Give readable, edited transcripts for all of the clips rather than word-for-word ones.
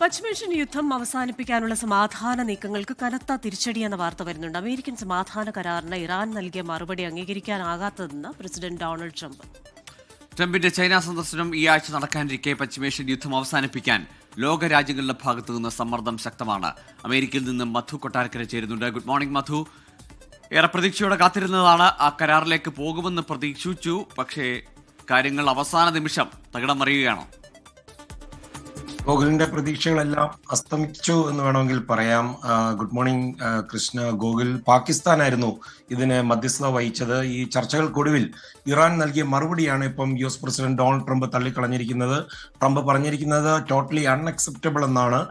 പശ്ചിമേഷ്യൻ യുദ്ധം അവസാനിപ്പിക്കാനുള്ള സമാധാന നീക്കങ്ങൾക്ക് കനത്ത തിരിച്ചടിയെന്ന വാർത്ത വരുന്നുണ്ട്. അമേരിക്കൻ സമാധാന കരാറിന് ഇറാൻ നൽകിയ മറുപടി അംഗീകരിക്കാനാകാത്തതെന്ന് പ്രസിഡന്റ് ഡൊണാൾഡ് ട്രംപ്. ട്രംപിന്റെ ചൈന സന്ദർശനം ഈ ആഴ്ച നടക്കാനിരിക്കെ പശ്ചിമേഷ്യൻ യുദ്ധം അവസാനിപ്പിക്കാൻ ലോകരാജ്യങ്ങളുടെ ഭാഗത്തു നിന്ന് സമ്മർദ്ദം ശക്തമാണ്. അമേരിക്കയിൽ നിന്ന് മധു കൊട്ടാരക്കര ചേരുന്നുണ്ട്. ഗുഡ് മോർണിംഗ് മധു. ഏറെ പ്രതീക്ഷയോടെ കാത്തിരുന്നതാണ്, ആ കരാറിലേക്ക് പോകുമെന്ന് പ്രതീക്ഷിച്ചു. പക്ഷേ കാര്യങ്ങൾ അവസാന നിമിഷം തകിടം മറിയുകയാണോ? ഗോകുലിന്റെ പ്രതീക്ഷകളെല്ലാം അസ്തമിച്ചു എന്ന് വേണമെങ്കിൽ പറയാം. Good morning Krishna. ഗോകുൽ, പാകിസ്ഥാനായിരുന്നു ഇതിന് മധ്യസ്ഥത വഹിച്ചത്. ഈ ചർച്ചകൾക്കൊടുവിൽ ഇറാൻ നൽകിയ മറുപടിയാണ് ഇപ്പം US പ്രസിഡന്റ് ഡൊണാൾഡ് ട്രംപ് തള്ളിക്കളഞ്ഞിരിക്കുന്നത്. ട്രംപ് പറഞ്ഞിരിക്കുന്നത് ടോട്ടലി അൺഅക്സെപ്റ്റബിൾ എന്നാണ്.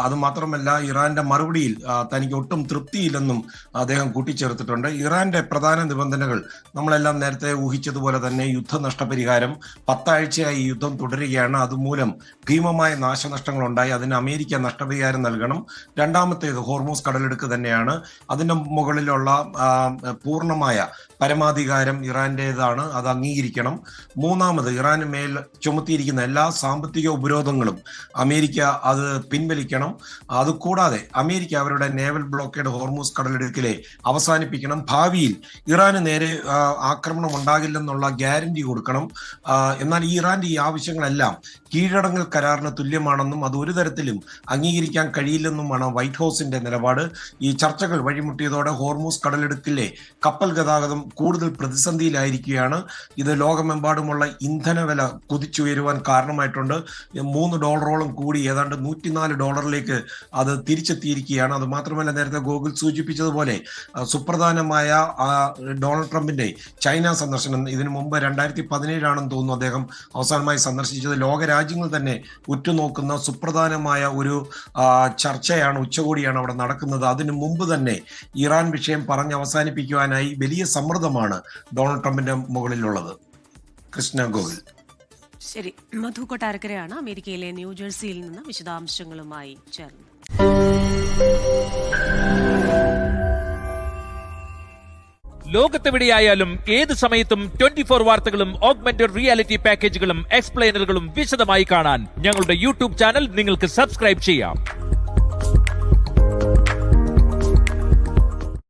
അതുമാത്രമല്ല, ഇറാന്റെ മറുപടിയിൽ തനിക്ക് ഒട്ടും തൃപ്തിയില്ലെന്നും അദ്ദേഹം കൂട്ടിച്ചേർത്തിട്ടുണ്ട്. ഇറാന്റെ പ്രധാന നിബന്ധനകൾ നമ്മളെല്ലാം നേരത്തെ ഊഹിച്ചതുപോലെ തന്നെ യുദ്ധ നഷ്ടപരിഹാരം. 10 ആഴ്ചയായി ഈ യുദ്ധം തുടരുകയാണ്. അതുമൂലം ഭീമമായ നാശനഷ്ടങ്ങൾ ഉണ്ടായി. അതിന് അമേരിക്ക നഷ്ടപരിഹാരം നൽകണം. രണ്ടാമത്തേത് ഹോർമൂസ് കടലെടുക്ക് തന്നെയാണ്. അതിന്റെ മുകളിലുള്ള പൂർണ്ണമായ പരമാധികാരം ഇറാന്റേതാണ്, അത് അംഗീകരിക്കണം. മൂന്നാമത്, ഇറാന് മേൽ ചുമത്തിയിരിക്കുന്ന എല്ലാ സാമ്പത്തിക ഉപരോധങ്ങളും അമേരിക്ക അത് പിൻവലിക്കണം. അതുകൂടാതെ അമേരിക്ക അവരുടെ നേവൽ ബ്ലോക്കേഡ് ഹോർമൂസ് കടലെടുക്കിലെ അവസാനിപ്പിക്കണം. ഭാവിയിൽ ഇറാന് നേരെ ആക്രമണം ഉണ്ടാകില്ലെന്നുള്ള ഗ്യാരണ്ടി കൊടുക്കണം. എന്നാൽ ഇറാന്റെ ഈ ആവശ്യങ്ങളെല്ലാം കീഴടങ്ങൽ കരാറിന് തുല്യമാണെന്നും അത് ഒരു തരത്തിലും അംഗീകരിക്കാൻ കഴിയില്ലെന്നുമാണ് വൈറ്റ് ഹൗസിന്റെ നിലപാട്. ഈ ചർച്ചകൾ വഴിമുട്ടിയതോടെ ഹോർമൂസ് കടലെടുക്കിലെ കപ്പൽ ഗതാഗതം കൂടുതൽ പ്രതിസന്ധിയിലായിരിക്കുകയാണ്. ഇത് ലോകമെമ്പാടുമുള്ള ഇന്ധനവില കുതിച്ചുയരുവാൻ കാരണമായിട്ടുണ്ട്. $3 കൂടി ഏതാണ്ട് $104 അത് തിരിച്ചെത്തിയിരിക്കുകയാണ്. അത് മാത്രമല്ല, നേരത്തെ ഗോകുൽ സൂചിപ്പിച്ചതുപോലെ സുപ്രധാനമായ ഡൊണാൾഡ് ട്രംപിന്റെ ചൈന സന്ദർശനം, ഇതിനു മുമ്പ് 2017 തോന്നുന്നു അദ്ദേഹം അവസാനമായി സന്ദർശിച്ചത്. ലോകരാജ്യങ്ങൾ തന്നെ ഉറ്റുനോക്കുന്ന സുപ്രധാനമായ ഒരു ചർച്ചയാണ്, ഉച്ചകോടിയാണ് അവിടെ നടക്കുന്നത്. അതിനു മുമ്പ് തന്നെ ഇറാൻ വിഷയം പറഞ്ഞ് അവസാനിപ്പിക്കുവാനായി വലിയ സമ്മർദ്ദമാണ് ഡൊണാൾഡ് ട്രംപിന്റെ മുകളിലുള്ളത്. കൃഷ്ണ. ഗോകുൽ. ശരി, മധു കൊട്ടാരക്കരയാണ് അമേരിക്കയിലെ ന്യൂജേഴ്സിയിൽ നിന്ന് വിശദാംശങ്ങളുമായി ചേർന്നത്. ലോകത്തെവിടെയായാലും ഏത് സമയത്തും 24 വാർത്തകളും ഓഗ്മെന്റഡ് റിയാലിറ്റി പാക്കേജുകളും എക്സ്പ്ലെയിനറുകളും വിശദമായി കാണാൻ ഞങ്ങളുടെ YouTube ചാനൽ നിങ്ങൾക്ക് സബ്സ്ക്രൈബ് ചെയ്യാം.